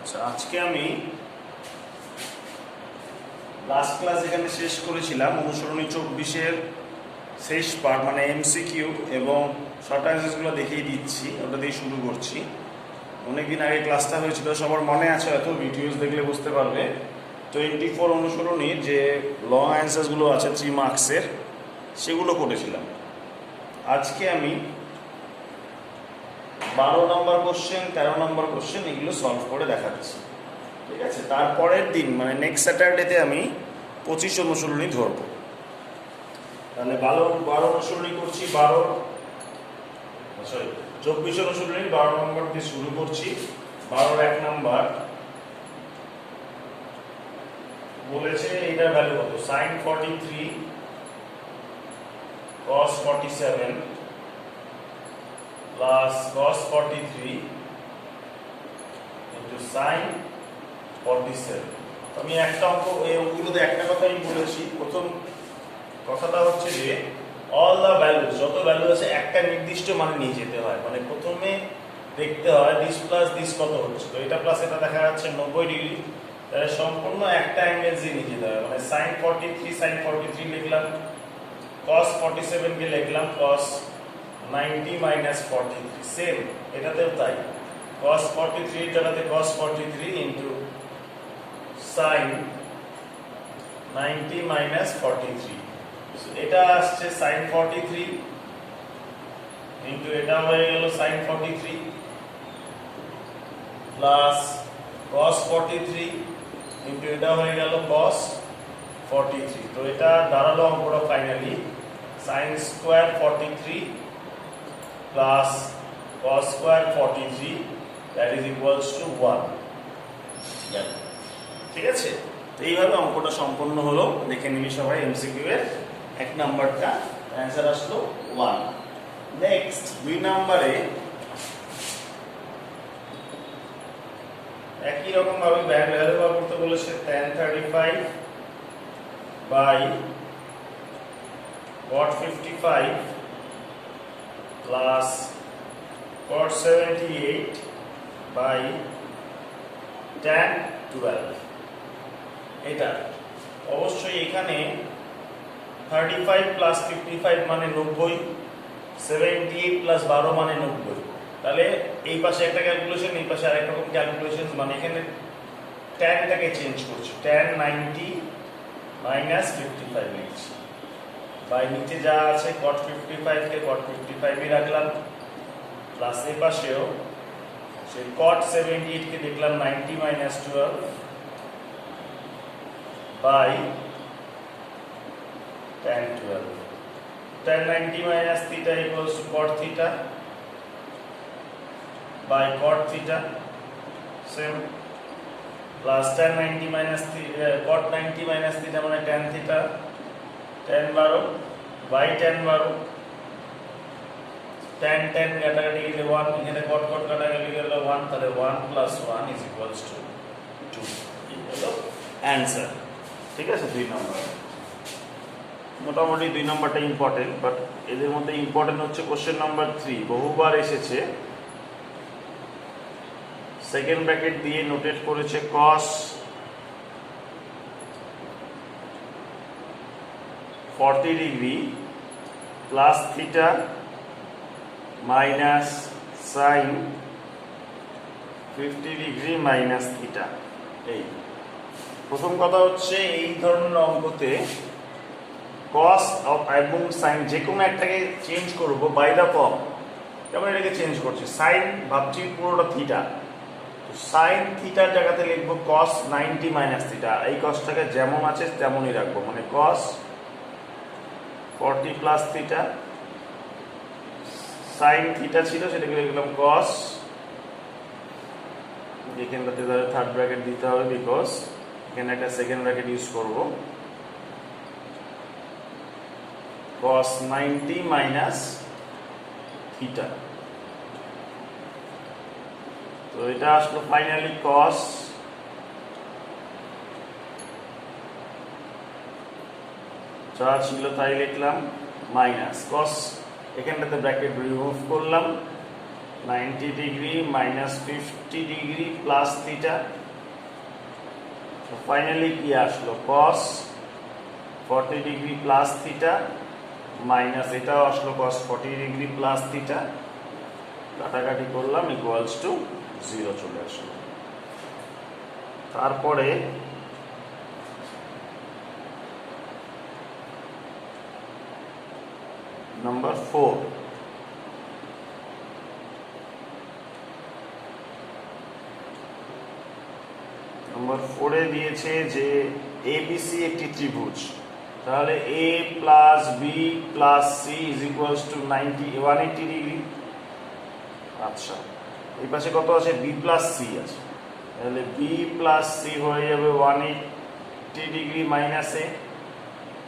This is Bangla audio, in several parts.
আচ্ছা, আজকে আমি লাস্ট ক্লাস এখানে শেষ করেছিলাম অনুসরণী 24-এর শেষ পার্ট, মানে এমসিকিউ এবং শর্ট অ্যান্সার্সগুলো দেখিয়ে দিচ্ছি। ওটা দিয়ে শুরু করছি। অনেকদিন আগে ক্লাসটা হয়েছিল, সবার মনে আছে হয়তো, ভিডিওস দেখলে বুঝতে পারবে। 24 অনুসরণীর যে লং অ্যান্সার্সগুলো আছে 3 মার্কসের, সেগুলো করেছিলাম। আজকে আমি 12 নম্বর কোশ্চেন, 13 নম্বর কোশ্চেন এগুলো সলভ করে দেখাচ্ছি। ঠিক আছে, তারপরের দিন মানে নেক্সট স্যাটারডেতে আমি 25 অনুসরণী ধরবো। তাহলে 12 অনুসরণী করছি, 24 অনুসরণীর 12 নম্বর দিয়ে শুরু করছি। 12-র 1 নম্বর বলেছে এইটার ভ্যালু কত, sin 43 cos 47 plus cos 43 into sin 47। আমি একটা অঙ্ক, এই অঙ্কগুলোতে একটা কথা আমি বলেছি। প্রথম কথাটা হচ্ছে যে অল দ্য ভ্যালুস, যত ভ্যালু আছে একটা নির্দিষ্ট মানে নিয়ে যেতে হয়। মানে প্রথমে দেখতে হয় দিস প্লাস দিস কত হচ্ছে। তো এটা প্লাস এটা দেখা যাচ্ছে 90 ডিগ্রি, তাহলে সম্পূর্ণ একটা অ্যাঙ্গেল দিয়ে নিয়ে যেতে হয়। মানে sin 43 লিখলাম, cos 47 কে লিখলাম cos 90 মাইনাস 43। সেম এটাতেও তাই, cos 43 এর জায়গাতে cos 43 ইন্টু sin 90 মাইনাস 43। এটা আসছে sin 43 ইন্টু এটা হয়ে গেল sin 43 প্লাস cos 43 ইন্টু এটা হয়ে গেল cos 43। তো এটা দাঁড়ালো অঙ্কটা finally sin square 43 plus cos square 43 that is equals two 1। ঠিক আছে, তো এইভাবে অঙ্কটা সম্পন্ন হলো। দেখে নিবি সবাই এমসিকিউ এর 1 নাম্বারটা অ্যান্সার আসলো 1। নেক্সট 2 নম্বরে একই রকম ভাবে ভ্যালু ব্যবহার করতে বলেছে। tan 35 by cot 55 plus cot 78 by tan 12। এটা অবশ্যই এখানে 35 প্লাস 55 মানে 90, 78 প্লাস 12 মানে 90। তাহলে এই পাশে একটা ক্যালকুলেশন, এই পাশে আরেক রকম ক্যালকুলেশন। মানে এখানে ট্যানটাকে চেঞ্জ করছি, tan 90 মাইনাস 55 লিখছি, বাই নিচে যা আছে cot 55 কে cot 55 এ রাখলাম, প্লাস এই পাশেও সেই cot 78 কে দেখলাম 90 minus 12 by tan 12। tan 90 minus theta equals to cot theta by cot theta, same, plus tan 90 minus cot 90 minus theta মানে tan theta, tan 12 by tan 12, tan কাটাকাটি গেলে 1, এখানে cot কাটাকাটি গেলে 1, তাহলে 1 plus 1 is equals to 2। এই হলো অ্যানসার। ঠিক আছে, 2 নম্বর। মোটামুটি 2 নম্বরটা ইম্পর্টেন্ট, বাট এদের মধ্যে ইম্পর্টেন্ট হচ্ছে কোশ্চেন নাম্বার 3। বহুবার এসেছে, সেকেন্ড ব্র্যাকেট দিয়ে নোটেট করেছে cos 40 degree plus theta minus sin 50 degree minus theta. এই প্রথম কথা হচ্ছে, এই ধরনের অঙ্কতে cos এবং sin যে কোনো একটাকে চেঞ্জ করব বাই দ্য ফর্ম। যেমন এটাকে চেঞ্জ করছি, sin ভাবছি পুরোটা থিটা, তো sin থিটার জায়গাতে লিখবো cos 90 মাইনাস থিটা। এই cosটাকে যেমন আছে তেমনই রাখবো, মানে cos 40 plus theta, sin theta ছিল সেটাকে লিখলাম cos, এখানটাতে থার্ড ব্র্যাকেট দিতে হবে বিকজ এখানে একটা সেকেন্ড ব্র্যাকেট ইউজ করবো, cos 90 মাইনাস থিটা। তো এটা আসলো ফাইনালি cos যা ছিল তাই লিখলাম মাইনাস cos, এখানটাতে ব্র্যাকেট রিমুভ করলাম, 90 degree minus 50 degree plus theta. Finally কি আসলো? cos 40 degree plus theta minus এটাও আসলো cos 40 ডিগ্রি প্লাস থিটা, কাটাকাটি করলাম ইকুয়ালস টু 0 চলে আসলো। তারপরে নাম্বার 4, নাম্বার 4-এ দিয়েছে যে এবিসি একটি ত্রিভুজ, তাহলে A plus B plus C is equals to 180 degree. আচ্ছা, এই পাশে কত আছে? বি প্লাস সি আছে, তাহলে বি প্লাস সি হয়ে যাবে 180 ডিগ্রি মাইনাস এ।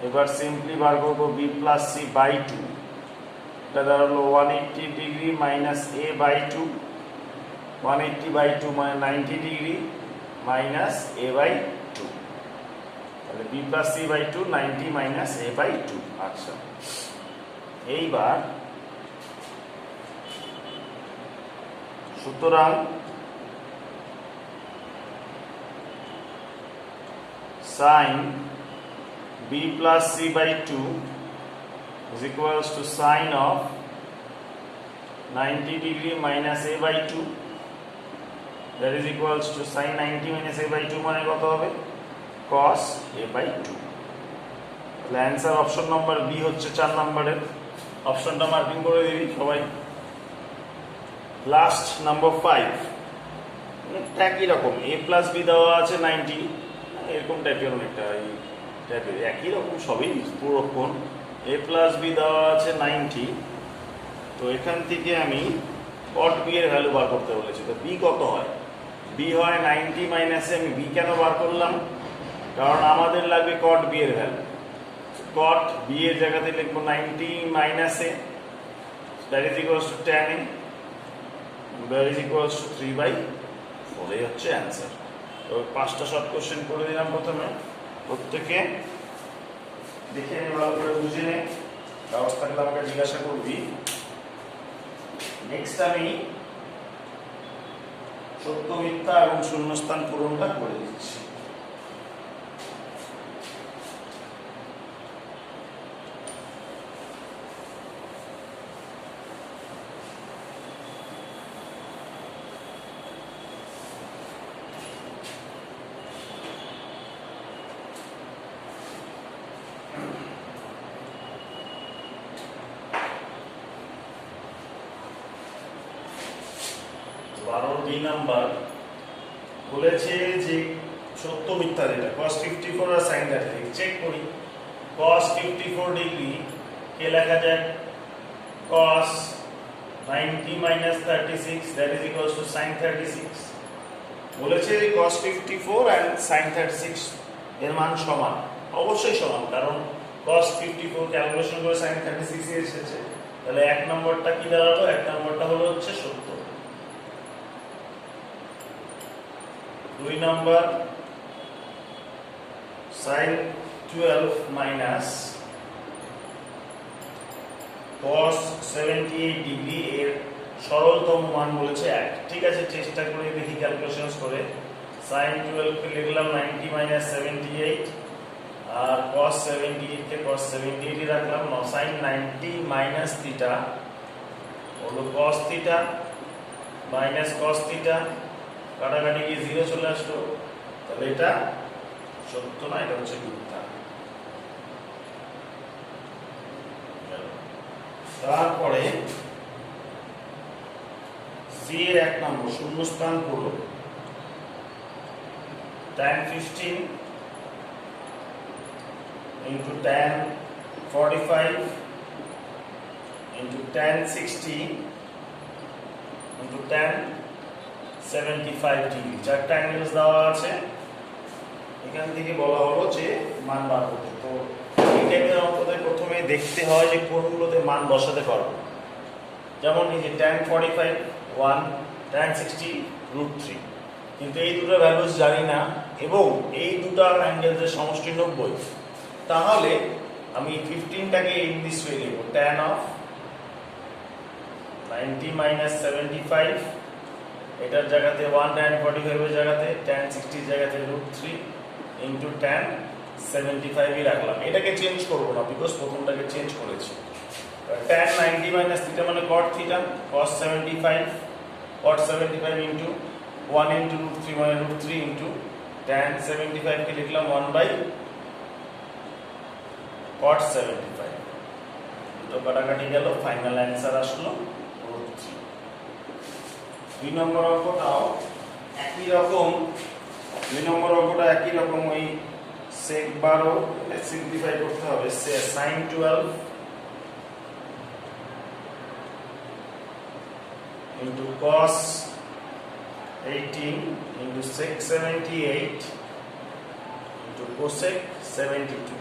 এবার সিম্পলি বার করবো বি প্লাস সি বাই 2, এটা দাঁড়ালো 180 degree minus A by 2, 180 by 2 মানে 90 ডিগ্রি মাইনাস এ বাই 2, তাহলে B plus C by 2 90 minus A by 2। আচ্ছা, এইবার সুতরাং sin b plus c by 2 is equals to sin of 90 degree minus a by 2, that is equals to sin 90 minus a by 2 মানে কত হবে? cos a by 2। তাহলে অ্যান্সার অপশন নাম্বার বি হচ্ছে 4 নম্বরের। অপশনটা মার্কিং করে দিবি সবাই। লাস্ট নাম্বার 5, একই রকম এ প্লাস বি দেওয়া আছে 90, এরকম টাইপের অনেকটা এই টাইপের একই রকম সবই পুরোক্ষণ। এ প্লাস বি দেওয়া আছে 90, তো এখান থেকে আমি কট বি এর ভ্যালু বার করতে বলেছি। তো বি কত হয়? বি হয় 90 মাইনাসে, আমি বি কেন বার করলাম? কারণ আমাদের লাগবে কট বি এর ভ্যালু। কট বি এর জায়গাতে লিখবো 90 মাইনাসে, that is equals two tan a, that is equals two 3/4, এই হচ্ছে অ্যান্সার। তো 5টা শর্ট কোশ্চেন করে দিলাম প্রথমে, প্রত্যেকে দেখে নে, ভালো করে বুঝে নে, কাগজ থাকলে আমাকে জিজ্ঞাসা করবি। নেক্সট আমি সত্য মিথ্যা এবং শূন্যস্থান পূরণটা করে দিচ্ছি। বি নাম্বার বলেছে যে সত্য মিথ্যা যেটা cos 54 আর sin 36, চেক করি। cos 54 ডিগ্রি কে লেখা যায়? cos 90 minus 36, that is equals to sin 36। বলেছে যে cos 54 and sin 36 এর মান সমান, অবশ্যই সমান, কারণ cos 54 ক্যালকুলেশন করে sin 36 এ এসেছে। তাহলে এক নম্বরটা কি দাঁড়ালো? এক নম্বরটা হলো হচ্ছে সত্য। 2 নম্বর sin 12 মাইনাস cos 78 ডিগ্রি এর সরলতম মান বলেছে 1। ঠিক আছে, চেষ্টা করে দেখি ক্যালকুলেশনস করে। sin 12 কে লিখলাম 90 মাইনাস 78, আর cos 78 কে cos 78 রাখলাম। sin 90 মাইনাস থিটা হলো cos theta minus cos theta, কাটাকাটি গিয়ে 0 চলে আসলো। তাহলে এটা সত্য না, এটা হচ্ছে মিথ্যা। তারপরে সি এর 1 নম্বর শূন্যস্থান পূরণ। tan 15 into tan 45 into tan 60 into tan 75 degree, 4টা অ্যাঙ্গেলস দেওয়া আছে। এখান থেকে বলা হলো যে মান বার করতে। তো এই টাইপের আমাদের প্রথমে দেখতে হয় যে কোনগুলোতে মান বসাতে পারবো। যেমন এই যে tan 45 1, tan 60 √3, কিন্তু এই দুটো ভ্যালুস জানি না এবং এই দুটো অ্যাঙ্গেলসের সমষ্টি 90। তাহলে আমি 15টাকে ইন দিস ওয়ে লিখব, tan of 90 মাইনাস 75, এটার জায়গাতে 1 tan 45 এর জায়গাতে tan 60 এর জায়গাতে √3 ইনটু tan 75 ই রাখলাম। এটাকে চেঞ্জ করব না বিকজ প্রথমটাকে চেঞ্জ করেছি। tan 90 মাইনাস থিটা মানে cot theta, cos 75, cot 75 into 1 into √3 মানে √3 ইনটু tan 75 কে লিখলাম 1 বাই cot 75। তো কাটাকাটি গেল, ফাইনাল অ্যান্সার আসলো √3। 2 নম্বর অঙ্কটাও একই রকম, 2 নম্বর অঙ্কটা একই রকম, ওই sec 12 সিম্পলিফাই করতে হবে। sin 12 into cos 18 into sec 78 into cosec 72।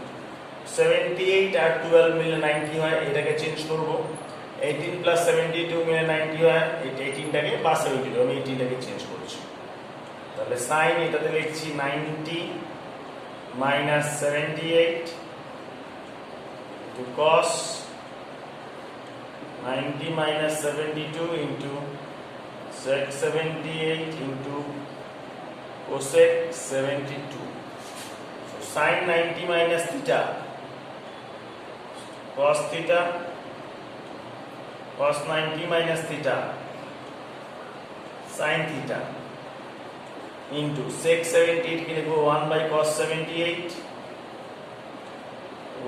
78 আর 12 মিলে 90 হয়, এটাকে চেঞ্জ করব। 18 প্লাস 72 মিলে 90 হয়, এই 18টাকে বা 72 আমি 18টাকে চেঞ্জ করছি। তাহলে sin এটাতে লিখছি 90 minus 78 into cos 90 minus 72 into sec 78 into cosec 72। So sin 90 minus theta, cos theta, cos 90 minus theta, sin theta into sec 78 के लिए 1 by cos 78,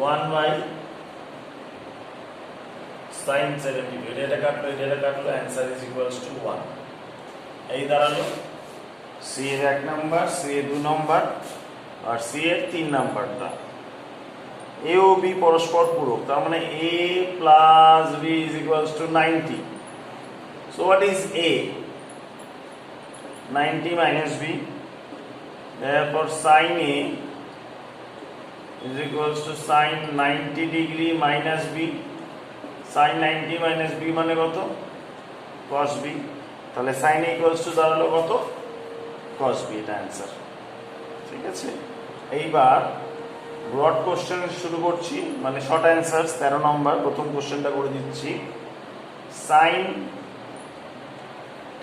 1 by sin 72। এটা কাটলো आंसर इज इक्वल्स टू 1। এই দাঁড়ালো সি এর 1 নাম্বার, সি এর 2 নাম্বার আর সি এর 3 নাম্বারটা। এ ও বি পরস্পর পূরক, তার মানে a plus b is equals to 90। so what is a? 90 minus b, therefore sin a is equals to sin 90 degree minus b। sin 90 minus b মানে কত? cos b। তাহলে sin a equals to দাঁড়ালো কত? cos b। এটা आंसर। ঠিক আছে, এইবার ব্রড কোশ্চেন শুরু করছি, মানে শর্ট आंसर। 13 নম্বর প্রথম কোশ্চেনটা করে দিচ্ছি। sin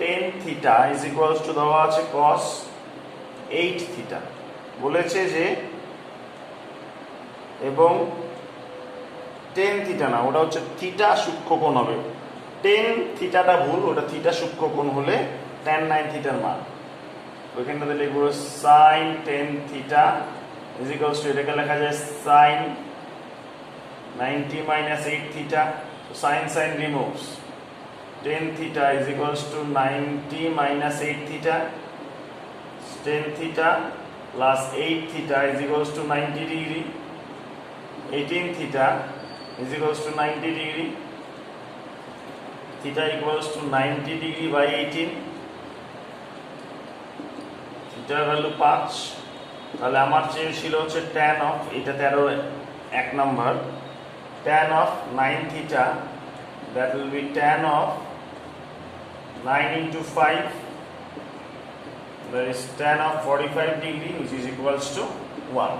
10 theta is equals two দেওয়া আছে cos 8 থিটা। বলেছে যে এবং 10 থিটা না, ওটা হচ্ছে থিটা সূক্ষ্মকোণ হবে। 10 থিটাটা ভুল, ওটা থিটা সূক্ষ্মকোণ হলে tan 9 থিটার মান। ওইখানটাতে লিখবো sin 10 theta is equals two, এটাকে লেখা যায় sin 90 minus 8 theta। so sin removes, 10 theta is equals to 90 minus 8 theta, 10 theta plus 8 theta is equals to 90 degree, 18 theta is equals to 90 degree, theta equals to 90 degree by 18, theta value 5। তাহলে আমার চেয়েছিল হচ্ছে tan of, এটা 13 1 number, tan of 9 theta, that will be tan of 9 into 5, that is tan of 45 degree which is equals to 1।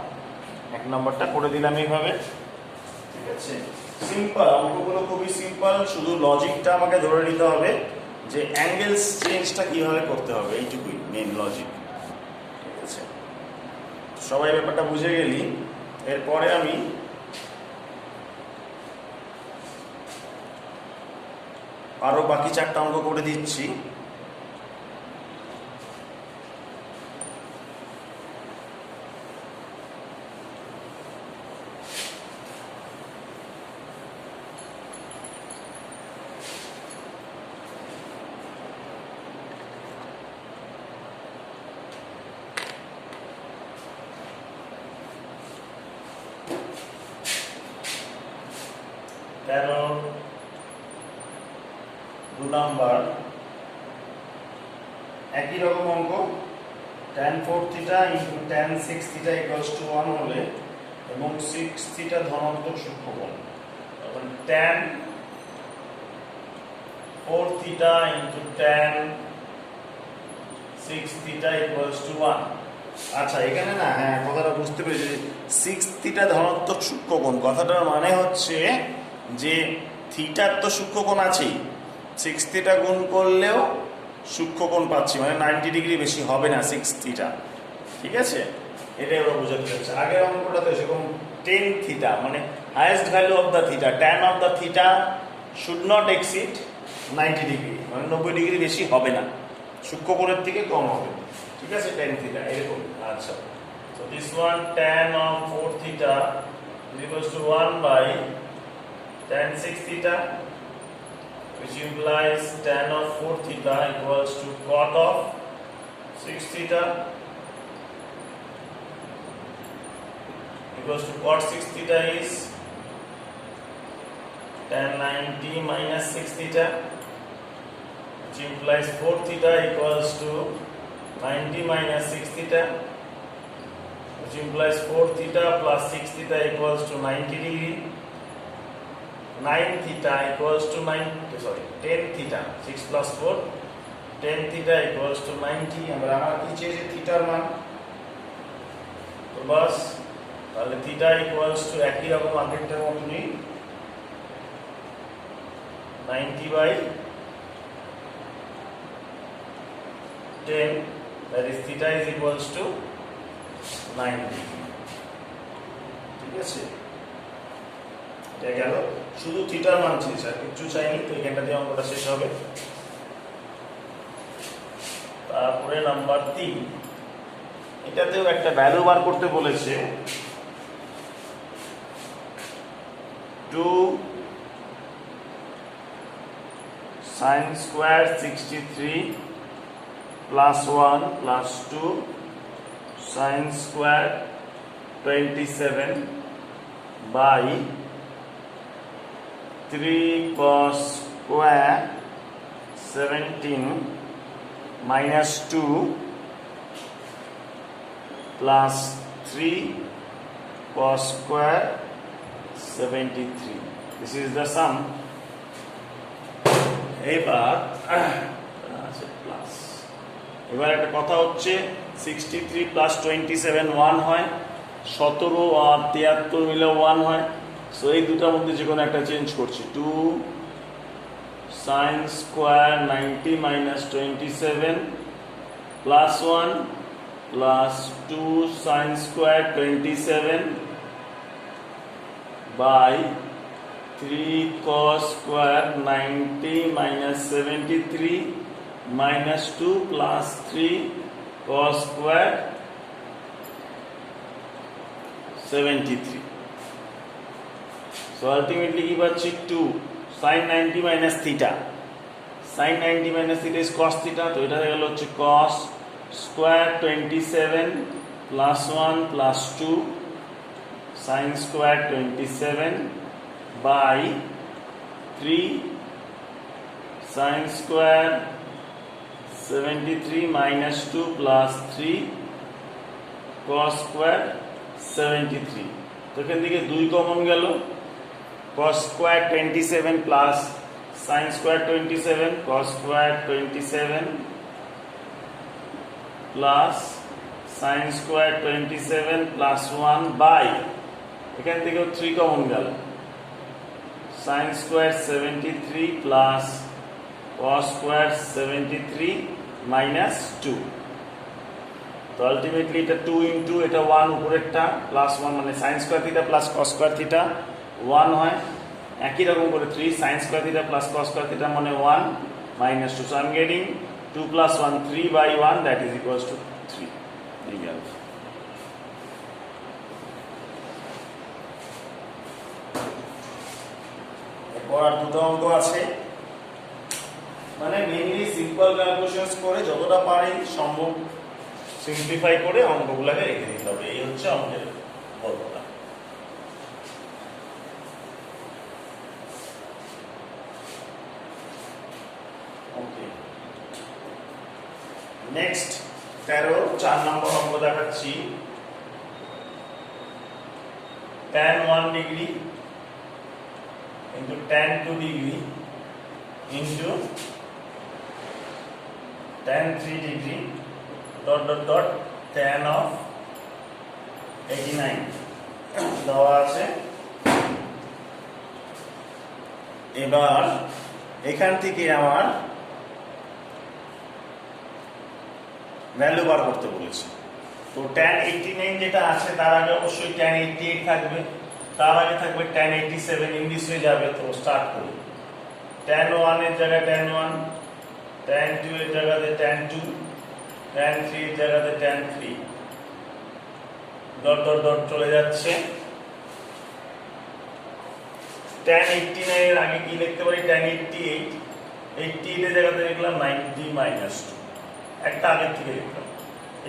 এক নাম্বারটা করে দিলাম এইভাবে। ঠিক আছে, সিম্পল অঙ্কগুলো, খুবই সিম্পল, শুধু লজিকটা আমাকে ধরে নিতে হবে যে অ্যাঙ্গেলস চেঞ্জটা কিভাবে করতে হবে, এইটুকুই মেইন লজিক। ঠিক আছে, সবাই ব্যাপারটা বুঝে গেলি। এরপরে আমি আরো বাকি 4টা অঙ্ক করে দিচ্ছি। তেরো 2 নাম্বার একই রকম অঙ্ক, tan 4 theta into tan 6 theta equals to 1 হলে এবং 6 থিটা ধনাত্মক সূক্ষ্মকোণ, তখন tan 4 theta into tan 6 theta equals to 1। আচ্ছা, এখানে না, হ্যাঁ কথাটা বুঝতে পেরেছি, 6 থিটা ধনাত্মক সূক্ষ্মকোণ, কথাটার মানে হচ্ছে যে থিটার তো সূক্ষ্মকোণ আছেই, 6 থিটা গুণ করলেও সূক্ষ্মকোণ পাচ্ছি, মানে 90 ডিগ্রি বেশি হবে না 6 থিটা। ঠিক আছে, এটাই ওরা বোঝাতে চাইছে। আগের অঙ্কটাতে সেরকম 10 থিটা মানে highest value of the theta, tan of the theta should not exceed 90 degree, মানে 90 ডিগ্রি বেশি হবে না, সূক্ষ্মকোণের থেকে কম হবে। ঠিক আছে, 10 থিটা এরকম। আচ্ছা, so this one tan of 4 theta is equals to 1 by tan 6 theta, which implies tan of 4 theta equals to cot of 6 theta equals to cot 6 theta is tan 90 minus 6 theta, which implies 4 theta equals to 90 minus 6 theta, which implies 4 theta plus 6 theta equals to 90 degree. 9 theta equals to 10 theta, 6 plus 4, 10 theta equals to 90. আমরা কি চেয়েছি থিটার মান, তো বাস তাহলে থিটা ইকুয়ালস টু একই রকম আগেরটার মতনই 90 by 10, that is theta is equals to 90. ঠিক আছে, এটা গেল, শুধু থিটার মান চেয়েছে আর কিছু চাইনি, তো এখানটা দিয়ে অঙ্কটা শেষ হবে। তারপরে নাম্বার 3, এটাতেও একটা ভ্যালু বার করতে বলেছে। 2 sin square 63 plus 1 plus 2 sin square 27 by 3 cos square 17 minus 2 plus 3 cos square 73. This is the sum. এবার একটা কথা হচ্ছে 63 প্লাস 27 1 হয়, 17 আর 73 মিলে 1 হয়। সো এই দুটার মধ্যে যে কোনো একটা চেঞ্জ করছি। 2 sin square 90 minus 27 plus 1 plus 2 sin square 27 by 3 cos square 90 minus 73 minus 2 plus 3 cos square 73. So ultimately কি পাচ্ছি 2 sin 90 minus theta, sin 90 minus theta is cos theta, তো এটা হয়ে গেল হচ্ছে cos square 27 plus 1 plus 2 sin square 27 by 3 sin square 73 minus 2 plus 3 cos square 73. তো এখান থেকে 2 কমন গেল, cos square 27 plus sin square 27, cos square 27 plus sin square 27 plus 1 by, এখান থেকে 3 কমন গেল, sin square 73 plus cos square 73 minus 2. তো আলটিমেটলি এটা 2 ইনটু এটা 1 উপরেরটা প্লাস 1, মানে sin square theta plus cos square theta 1 হয়। একই রকম করে 3 sin square theta plus cos square theta মানে 1 minus 2, so I'm getting 2 plus 1 3 by 1, that is equals to 3. এই গেল। এরপর আর দুটো অঙ্ক আছে, মানে মেইনলি সিম্পল ক্যালকুলেশনস করে যতটা পারি সম্ভব সিম্পলিফাই করে অঙ্কগুলোকে রেখে দিতে হবে, এই হচ্ছে অঙ্কের গল্পটা। ওকে, নেক্সট 4 নম্বর অঙ্ক দেখাচ্ছি। tan 1 degree into tan 2 degree into tan 3 degree dot dot dot tan of 89 দেওয়া আছে। এবার এখান থেকে আমার ভ্যালু বার করতে বলেছে। তো tan 89 যেটা আছে তার আগে অবশ্যই tan 88 থাকবে, তার আগে থাকবে tan 87, ইংলিশ হয়ে যাবে। তো স্টার্ট করি। tan 1 এর জায়গায় tan 1, tan 2 এর জায়গাতে tan 2, tan 3 এর জায়গাতে tan 3, ডট ডট ডট চলে যাচ্ছে। tan 89 এর আগে কি লিখতে পারি? tan 88, 88 এর জায়গাতে লিখলাম 90 - 2, একটা আগের থেকে লিখলাম।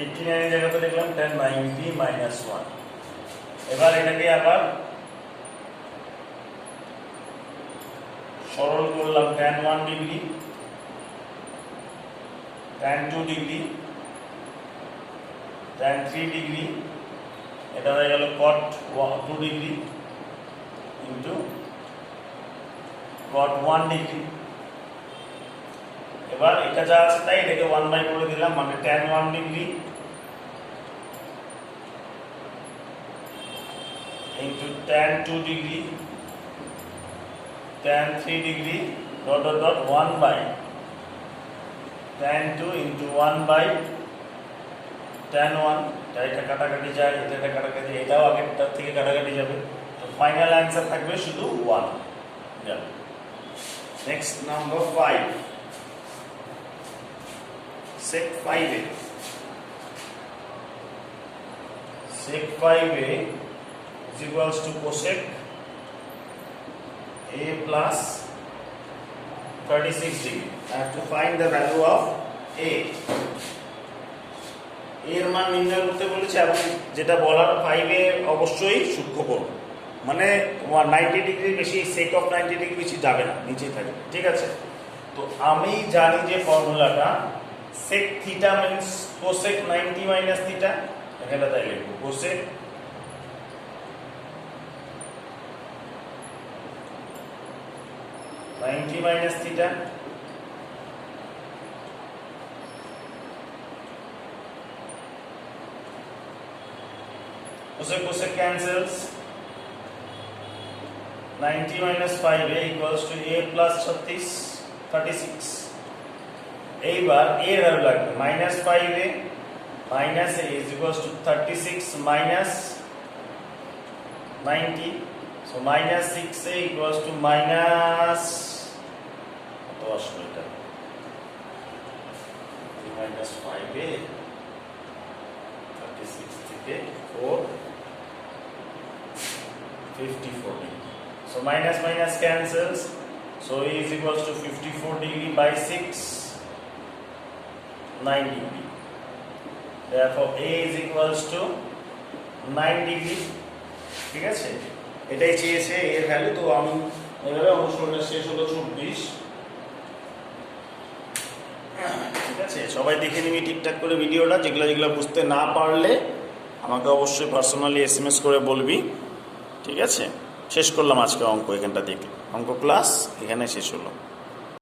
89 এর জায়গাতে লিখলাম tan 90 - 1। এবার এটাকে আবার সরল করলাম। tan 1 degree, tan 2 degree, tan 3 degree, এটা হয়ে গেল cot 2 degree into cot 1 degree. এবার এটা যা আছে তাই এটাকে 1 করে দিলাম, মানে tan 1 degree into tan 2 degree, tan 3 degree, dot dot dot 1 tan 2 into 1 tan 1। এটা কাটাকাটি যায়, এটা কাটাকাটি, এটাও আগেরটার থেকে কাটাকাটি যাবে। তো ফাইনাল অ্যান্সার থাকবে শুধু 1। Next number 5, sec 5a। sec 5a is equals to cosec a plus 36 degree. I have to find the value of a. এর মান নির্ণয় করতে বলেছে, এবং যেটা বলার 5a অবশ্যই সূক্ষ্মকোণ, মানে 90 ডিগ্রি বেশি, sec of 90 ডিগ্রি বেশি যাবে না, নিচেই থাকবে। ঠিক আছে, তো আমি জানি যে ফর্মুলাটা sec theta means cosec 90 minus theta, এখানে তাই লিখবো cosec 90 minus theta cosec cancels, 90 minus 5a equals to a plus 36। এইবার a এর ভ্যালু লাগবে -5a minus a is equals to 36 minus 90, so minus 6a equals to minus কত আসবে এটা, minus 5a 36 থেকে 4 54 degree, so minus minus cancels, so a is equals to 54 degree by 6, 9 degree. Therefore a is equals to 9 degree. ঠিক আছে, এটাই চেয়েছে এর ভ্যালু। তো আমি এভাবে অনুসরণটা শেষ হলো 24। ঠিক আছে, সবাই দেখে নিবি ঠিকঠাক করে ভিডিওটা। যেগুলো বুঝতে না পারলে আমাকে অবশ্যই পার্সোনালি SMS করে বলবি। ঠিক আছে, শেষ করলাম আজকে অঙ্ক এখানটা দেখে, অঙ্ক ক্লাস এখানে শেষ হলো।